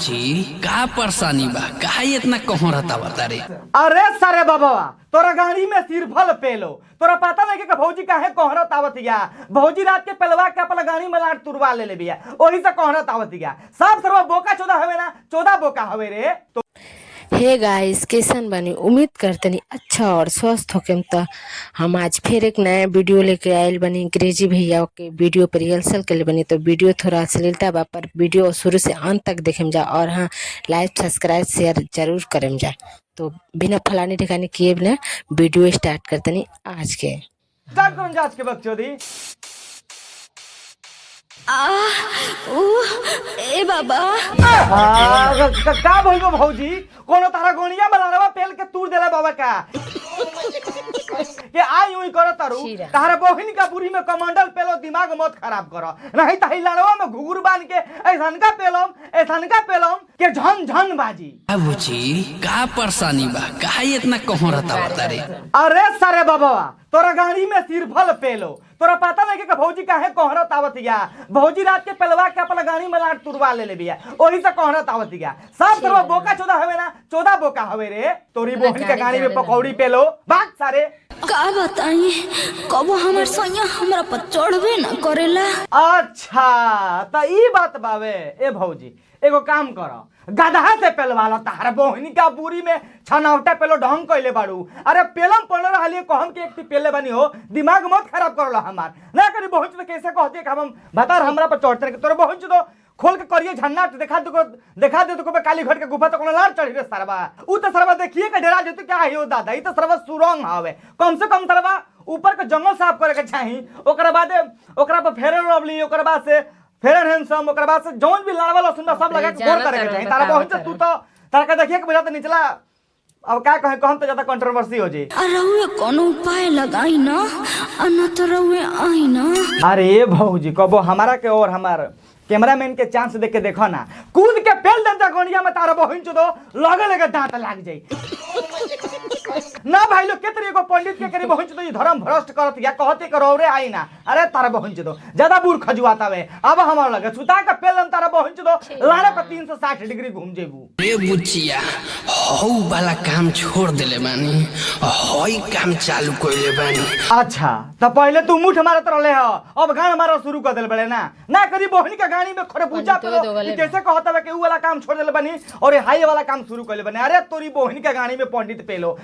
बुची का परेशानी बा का इतना कहो रहता बता रे। अरे सारे बाबा तोरा गाड़ी में सिरफल पेलो तोरा पता नहीं कि भौजी काहे कोहरत आवत गया। भौजी रात के पेलवा के अपना गाड़ी में लाट तुरवा ले बिया ओही से कोहरत आवत गया। सब सर्व बोका चौदह हवे ना 14 बोका हवे रे। तो हे गाइस कैसन बनी उम्मीद करते नहीं अच्छा और स्वस्थ होके तो हम आज फिर एक नया वीडियो लेके आयल बनी अंग्रेजी भैया के वीडियो पर रिहर्सल के लिए बनी। तो वीडियो थोड़ा अश्लीलता बा पर वीडियो शुरू से अंत तक देखें जा और हाँ लाइक सब्सक्राइब शेयर जरूर करें जा। तो बिना फलाने ठिकाने किए बिना वीडियो स्टार्ट करते नहीं आज के स्टार्ट करूं आज के बकचोदी। ए बाबा का बोलबो भौजी कोनो तारा गोनिया बलारवा पेल के तूर देला बाबा का ये आई हुई करो तारू तारा बहिन का बुरी में कमांडल पेलो दिमाग मत खराब करो नहीं त हिलाड़वा में घुघुर बांध के ऐसन का पेलम के झन झन बाजी। बुची का परेशानी बा का इतना कहो रहता बता रे। अरे सारे बाबा तोरा गाड़ी में सिरफल पेलो तोरा पता नहीं कि भौजी काहे कोहरत आवत गया। भौजी रात के पेलवा के अपना गाड़ी में लाट तुरवा ले बिया ओही से कोहरत आवत गया। सब सर्व बोका चौदह हवे ना 14 बोका हवे रे। तोरी बहिन के गाड़ी में पकौड़ी पेलो बात सारे का बताई कबो हमर सैया हमरा पर चढ़बे ना करेला। अच्छा त ई बात बावे। ए भौजी एगो काम करो गधा से पेलवाला तार बहिनी का पूरी में छनावटा पेलो ढंग कइले बाड़ू। अरे पेलम पड़ रहलिए कहम के एक पेले बनी हो दिमाग मत खराब करलो हमार ना करी बहिन तो कैसे कहती है हम बता हमरा पर चढ़ते के तोरे बहिन तो खोल के करिए झन्ना दिखा दे तो काली घट के गुफा तो कोनो लार चढ़ी रे सरवा उ तो सरवा देखिए के डरा जेतु क्या है दादा ई तो सरवा सुरंग हवे कम से कम सरवा ऊपर के जंगल साफ करे के चाही ओकरा बाद ओकरा पर फेर रबली ओकरा बाद से फेर हैंडसम ओकरा बाद से जौन भी लड़वा लसुन सब लगा के गोर करे के चाही। तारा बहुत तू तो तारा के देखिए के बुझाते निचला अब क्या कहे कहम तो ज्यादा कंट्रोवर्सी हो जी। रहुए कोनो उपाय लगाई ना न तो रहुए आई ना। अरे भौजी कबो हमारा के और हमार कैमरामैन के चांस देख के देखो ना कूद के पेल देता गोनिया में तारा बहिन चो लगे लगे दांत लाग जाई ना भाई लोग केतरी को पंडित के करी बहिन चो धर्म भ्रष्ट करत या कहते करो रे आई ना। अरे तारा बहिन चो ज्यादा बूढ़ खजुआता वे अब हमार लगे सुता के पेल दम तारा बहिन चो लाड़े पे 360 डिग्री घूम जेबू रे बुचिया हौ वाला काम छोड़ देले बानी हई काम चालू कइले बानी। अच्छा तो पहले तू मुठ मारत रहले हो अब गान मारा शुरू कर देल बड़े ना करी बहिन के गाड़ी में खरबूजा पेलो कैसे कहता है कि उ वाला काम छोड़ देले बनी और हाई वाला काम शुरू कर ले बने। अरे तोरी बहिन के गाड़ी में पंडित पेलो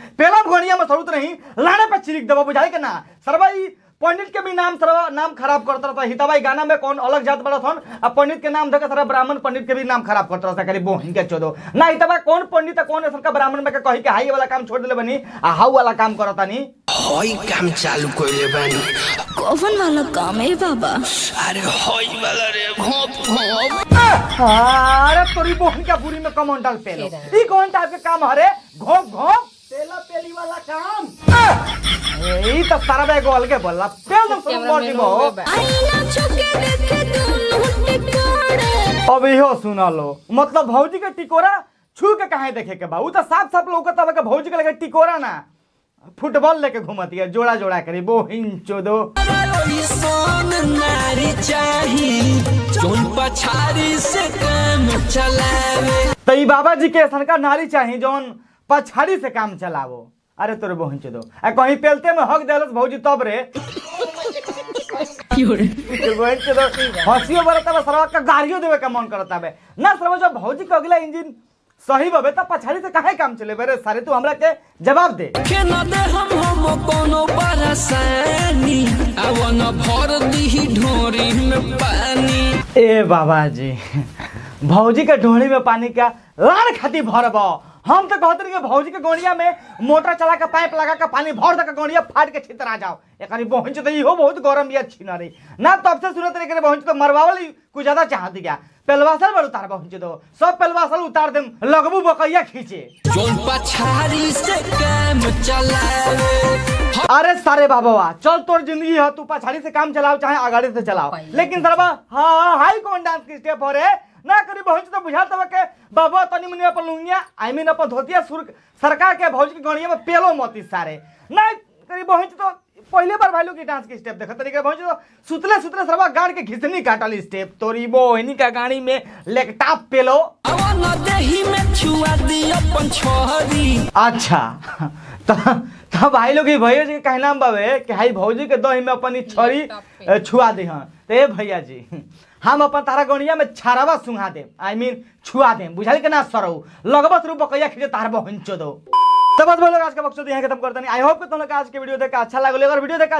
गोनिया में सरूत नहीं लाने पे छिड़क देबो बुझाई के ना सरवा ई पंडित के भी नाम सरवा नाम खराब करता रहता हिताबाई गाना में कौन अलग जात बड़ा थन अब पंडित के नाम धके सारा ब्राह्मण पंडित के भी नाम खराब करता रहता करी बहिन के चोदो ना हिताबा कौन पंडित कौन ऐसा का ब्राह्मण में कही के हाई वाला काम छोड़ देले बनी आ हाउ वाला काम करता नी हई काम चालू कइले बानी। कौन वाला काम है बाबा। अरे हई वाला रे घोप अरे तोरी बहन का बुरी में कमंडल पेलो ई कौन टाइप के काम हरे घोप पेला पेली वाला काम ई तो सारा बैग अलगे बोलला पेल दम सब मर जीवो आईना छुके देखे दोनों टिकोड़े। अब इहो सुना लो मतलब भौजी के टिकोरा छू के काहे देखे के बा उ तो साफ साफ लौकत बा के भौजी के लगे टिकोरा ना फुटबॉल लेके घुमती है जोड़ा जोड़ा करी बोहिन चोदो नारी चाही जोन पछाड़ी से काम चलावे। तो ई बाबा जी के ऐसा नारी चाही जोन पछाड़ी से काम चलावो। अरे तोरे बहिन चोदो आ कहीं पेलते में हक देलस भौजी तब रे बहिन चोदो हंसियो बरता बा सरवा का गाड़ियों देवे का मन करता बे ना सरवा जब भौजी के अगला इंजन सही बबे त पछाड़ी से काहे काम चले बरे सारे तू हमरा के जवाब दे के न दे हम कोनो परेशानी अवन भर दी ढोरी में पानी। ए बाबा जी भौजी के ढोरी में पानी का लान खाती भरब हम तो कहते रही भौजी के गोनिया में मोटर चला के पाइप लगा के पानी भर दे के गोनिया फाट के छितरा जाओ एकरी बहिन तो इहो बहुत गरम या छीना रही ना तब से सुनत रही के बहिन तो मरवावली कुछ ज्यादा चाहती क्या पेलवासल बड़ उतार बहिन तो सब पेलवासल उतार देम लगबू बकैया खींचे जोन पछाड़ी से काम चलावे। अरे सारे बाबा चल तोर जिंदगी है तू पछाड़ी से काम चलाओ चाहे आगाड़ी से चलाओ लेकिन सरबा हाँ हाई कौन डांस की स्टेप हो रे ना करी भौजी तो बुझाता के बाबा तनी मनी अपन लुंगिया आई मीन अपन धोतिया सरकार के भौजी के गणिया में पेलो मती सारे ना करी भौजी तो पहले बार भाई लोग की डांस की स्टेप देखा तरीके भौजी तो सुतले सुतले सरवा गाड़ के घिसनी काटल स्टेप तोरी बोहिनी का गाड़ी में लेकटाप पेलो अवन अपन छोरी। अच्छा तो भाई लोग भैया जी के कहना बावे कि हाई भौजी के दही में अपन छड़ी छुआ दे। तो ए भैया जी हम अपन तारा गणिया में छारावा सुंघा दे, आई मीन छुआ दे, बुझाई के ना सरऊ लगबस रू बकैया खींचे तार बहन चोदो। तो बस बोलो आज का बक्सो यहाँ खत्म करते नहीं। आई होप कि तुम लोग आज के वीडियो देखा अच्छा लगे। अगर वीडियो देखा